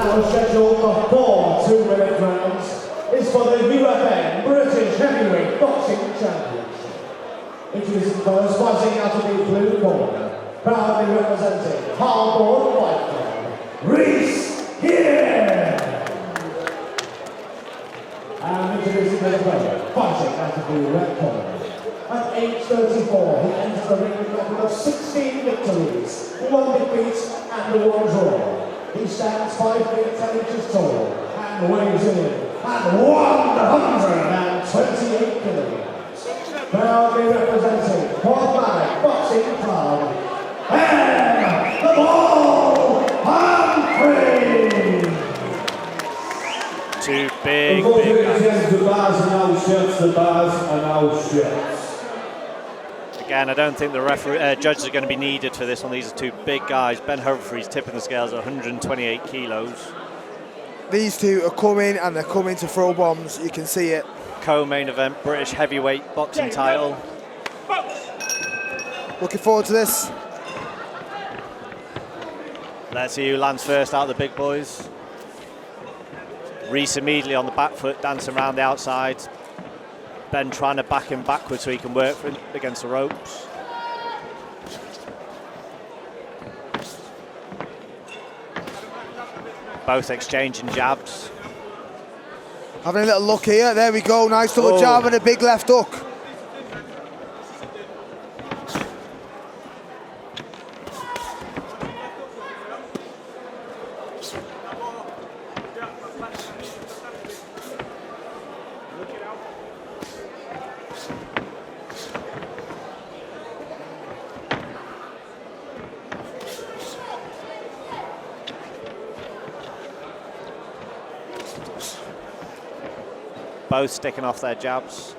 now scheduled for 4 2-minute rounds, is for the UFN British Heavyweight Boxing Championship. Introducing first, fighting out of the blue corner, proudly representing Hardboard Fight Club, Reece Heer. And introducing his brother, fighting out of the red corner. At age 34, he enters the ring with a record of 16 victories, 1 defeat and 1 draw. He stands 5 feet 10 inches tall and weighs in at 128 kilograms. Proudly representing Colwyn Boxing Club and the ball, Humphreys. Two big guys. The bars are now shirts, the bars are now shirts. Again, I don't think the judges are going to be needed for this one. These are two big guys. Ben Humphreys tipping the scales at 128 kilos. These two are coming, and they're coming to throw bombs. You can see it. Co-main event, British heavyweight boxing title. Looking forward to this. Let's see who lands first out of the big boys. Reece immediately on the back foot, dancing around the outside. Ben trying to back him backwards so he can work against the ropes. Both exchanging jabs. Having a little look here. There we go. Nice little jab and a big left hook. Both sticking off their jabs.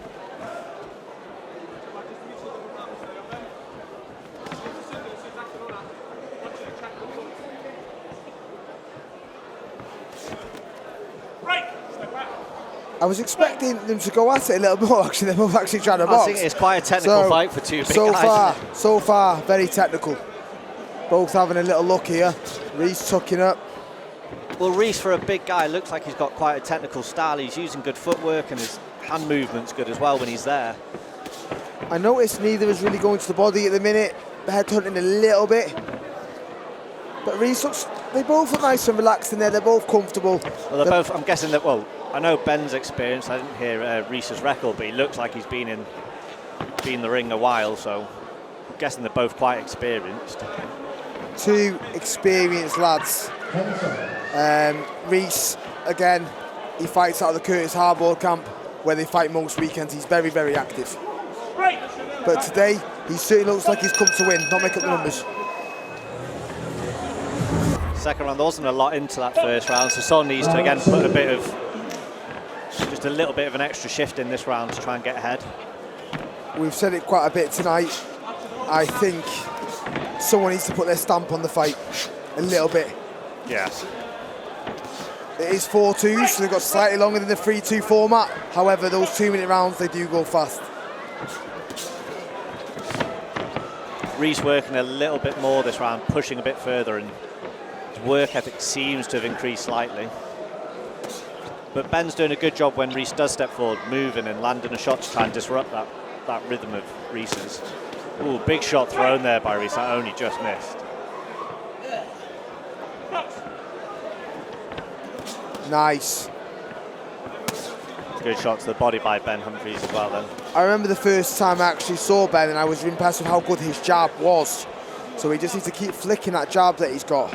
I was expecting them to go at it a little more, actually. They're both actually trying to box. I think it's quite a technical fight for two big guys. So far, very technical. Both having a little look here. Reece tucking up. Well, Reece, for a big guy, looks like he's got quite a technical style. He's using good footwork and his hand movement's good as well when he's there. I noticed neither is really going to the body at the minute. Head hunting a little bit. But Reece looks, they both look nice and relaxed in there. They're both comfortable. Well, they're both, I'm guessing that, well, I know Ben's experienced. I didn't hear Reece's record, but he looks like he's been in the ring a while, so I'm guessing they're both quite experienced. Two experienced lads. Reece, again, he fights out of the Curtis Hardboard camp where they fight most weekends. He's very, very active. But today, he certainly looks like he's come to win, not make up the numbers. Second round, there wasn't a lot into that first round, so Son needs to again put just a little bit of an extra shift in this round to try and get ahead. We've said it quite a bit tonight. I think someone needs to put their stamp on the fight a little bit. Yes. It is 4-2s, so they've got slightly longer than the 3-2 format. However, those 2-minute rounds, they do go fast. Reece working a little bit more this round, pushing a bit further, and his work ethic seems to have increased slightly. But Ben's doing a good job when Reece does step forward, moving and landing a shot to try and disrupt that rhythm of Reece's. Ooh, big shot thrown there by Reece, that only just missed. Nice. Good shot to the body by Ben Humphreys as well then. I remember the first time I actually saw Ben and I was impressed with how good his jab was. So he just needs to keep flicking that jab that he's got.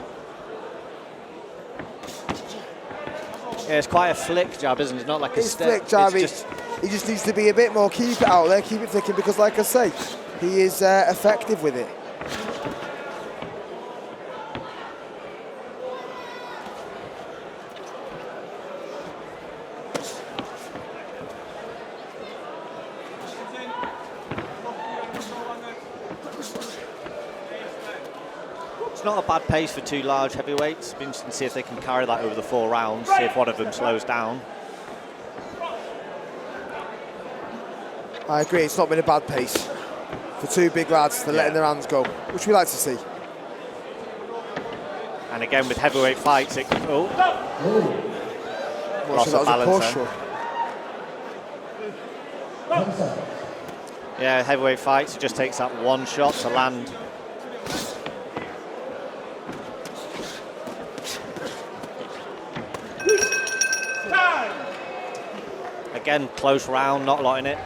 Yeah, it's quite a flick jab, isn't it? It's not like a step. Flick jab, he just needs to be a bit more, keep it out there, keep it flicking, because like I say, he is effective with it. It's not a bad pace for two large heavyweights. It'll be interesting to see if they can carry that over the 4 rounds, see if one of them slows down. I agree, it's not been a bad pace for two big lads. They're letting their hands go, which we like to see. And again, with heavyweight fights, it can... Oh, loss of balance there. Yeah, heavyweight fights, it just takes that one shot to land. Again, close round, not a lot in it.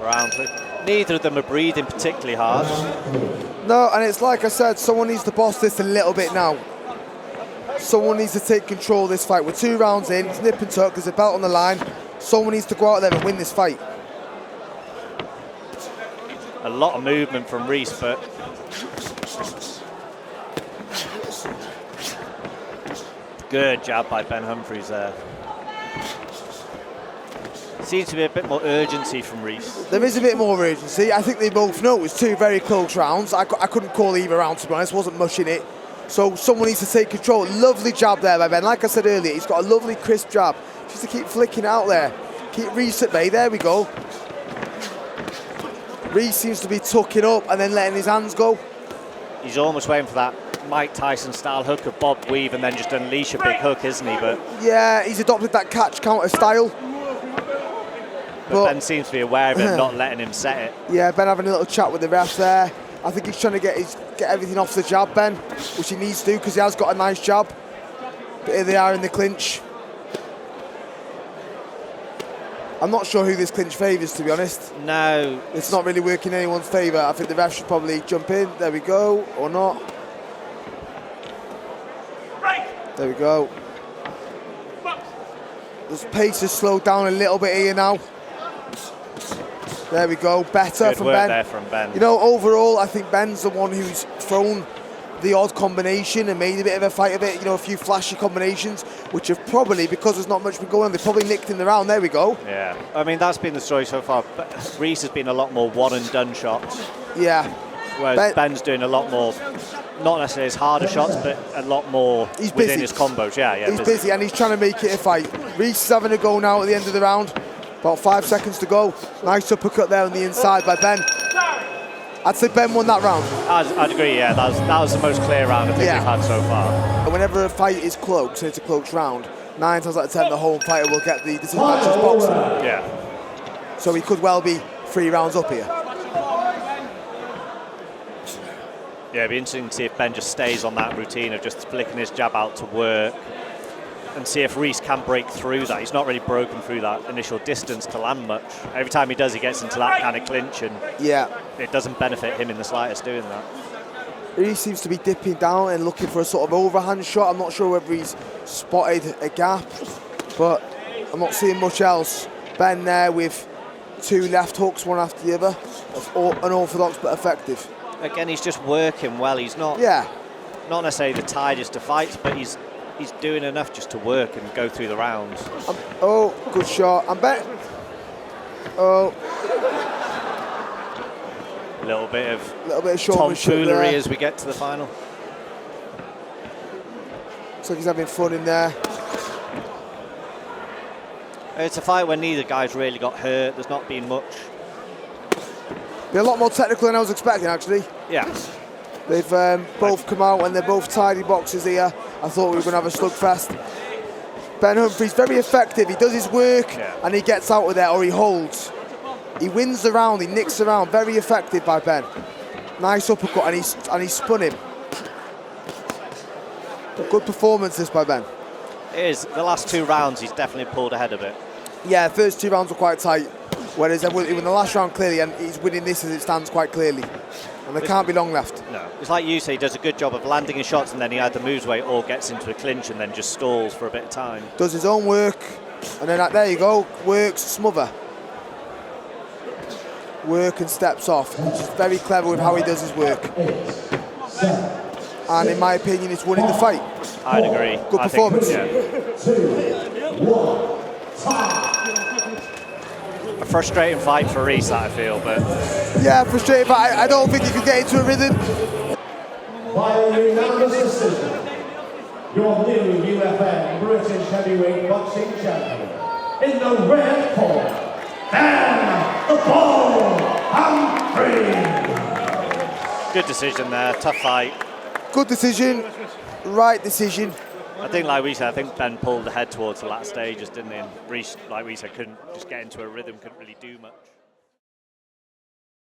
Round 3. Neither of them are breathing particularly hard. No, and it's like I said, someone needs to boss this a little bit now. Someone needs to take control of this fight. We're 2 rounds in, it's nip and tuck, there's a belt on the line. Someone needs to go out there and win this fight. A lot of movement from Reece, but good jab by Ben Humphreys there. Seems to be a bit more urgency from Reece. There is a bit more urgency. I think they both know it was 2 very close rounds. I couldn't call either round, to be honest. Wasn't much in it. So someone needs to take control. Lovely jab there by Ben. Like I said earlier, he's got a lovely crisp jab. Just to keep flicking out there. Keep Reece at bay. There we go. Reece seems to be tucking up and then letting his hands go. He's almost waiting for that Mike Tyson style hook of bob weave and then just unleash a big hook, isn't he? But yeah, he's adopted that catch counter style. But Ben seems to be aware of it, not letting him set it. Yeah, Ben having a little chat with the ref there. I think he's trying to get everything off the jab, Ben, which he needs to because he has got a nice jab. But here they are in the clinch. I'm not sure who this clinch favours, to be honest. No. It's not really working in anyone's favour. I think the ref should probably jump in. There we go, or not. There we go. The pace has slowed down a little bit here now. There we go, better from Ben. There from Ben. You know, overall, I think Ben's the one who's thrown the odd combination and made a bit of a fight of it. You know, a few flashy combinations, which have probably, because there's not much been going on, they probably nicked in the round. There we go. Yeah, I mean, that's been the story so far. But Reece has been a lot more one-and-done shots. Yeah. Whereas Ben's doing a lot more, not necessarily his harder shots, but a lot more within his combos. Yeah, he's busy and he's trying to make it a fight. Reece is having a go now at the end of the round. About 5 seconds to go. Nice uppercut there on the inside by Ben. I'd say Ben won that round. I'd agree, yeah. That was the most clear round I think we've had so far. And whenever a fight is close, and it's a close round, 9 times out of 10 the home fighter will get the decision match as boxing. Yeah. So he could well be 3 rounds up here. Yeah, it'd be interesting to see if Ben just stays on that routine of just flicking his jab out to work and see if Reece can break through that. He's not really broken through that initial distance to land much. Every time he does, he gets into that kind of clinch and it doesn't benefit him in the slightest doing that. Reece seems to be dipping down and looking for a sort of overhand shot. I'm not sure whether he's spotted a gap, but I'm not seeing much else. Ben there with 2 left hooks, one after the other. Unorthodox but effective. Again, he's just working well. He's not not necessarily the tidiest of fights, but he's doing enough just to work and go through the rounds. Oh, good shot. I'm bet. Oh. A little bit of tomfoolery as we get to the final. Looks like he's having fun in there. It's a fight where neither guy's really got hurt. There's not been much. Be a lot more technical than I was expecting, actually. Yeah. They've both come out and they're both tidy boxers here. I thought we were going to have a slugfest. Ben Humphreys, very effective. He does his work and he gets out of there, or he holds. He wins the round, he nicks the round. Very effective by Ben. Nice uppercut and he spun him. Good performance this by Ben. It is. The last 2 rounds, he's definitely pulled ahead of it. Yeah, first 2 rounds were quite tight. Whereas in the last round clearly, and he's winning this as it stands quite clearly. And there can't be long left. No, it's like you say, he does a good job of landing his shots and then he either moves away or gets into a clinch and then just stalls for a bit of time. Does his own work, and then there you go, works, smother. Work and steps off. He's just very clever with how he does his work. And in my opinion, it's winning the fight. I'd agree. Good performance. A frustrating fight for Reece, I feel, but... Yeah, frustrating, but I don't think he could get into a rhythm. By a unanimous decision, your new UFN British Heavyweight Boxing Champion, in the red corner, and the Bull Humphreys. Good decision there, tough fight. Good decision, right decision. I think, like we said, I think Ben pulled ahead towards the last stages, didn't he? And Reece, like we said, couldn't just get into a rhythm, couldn't really do much.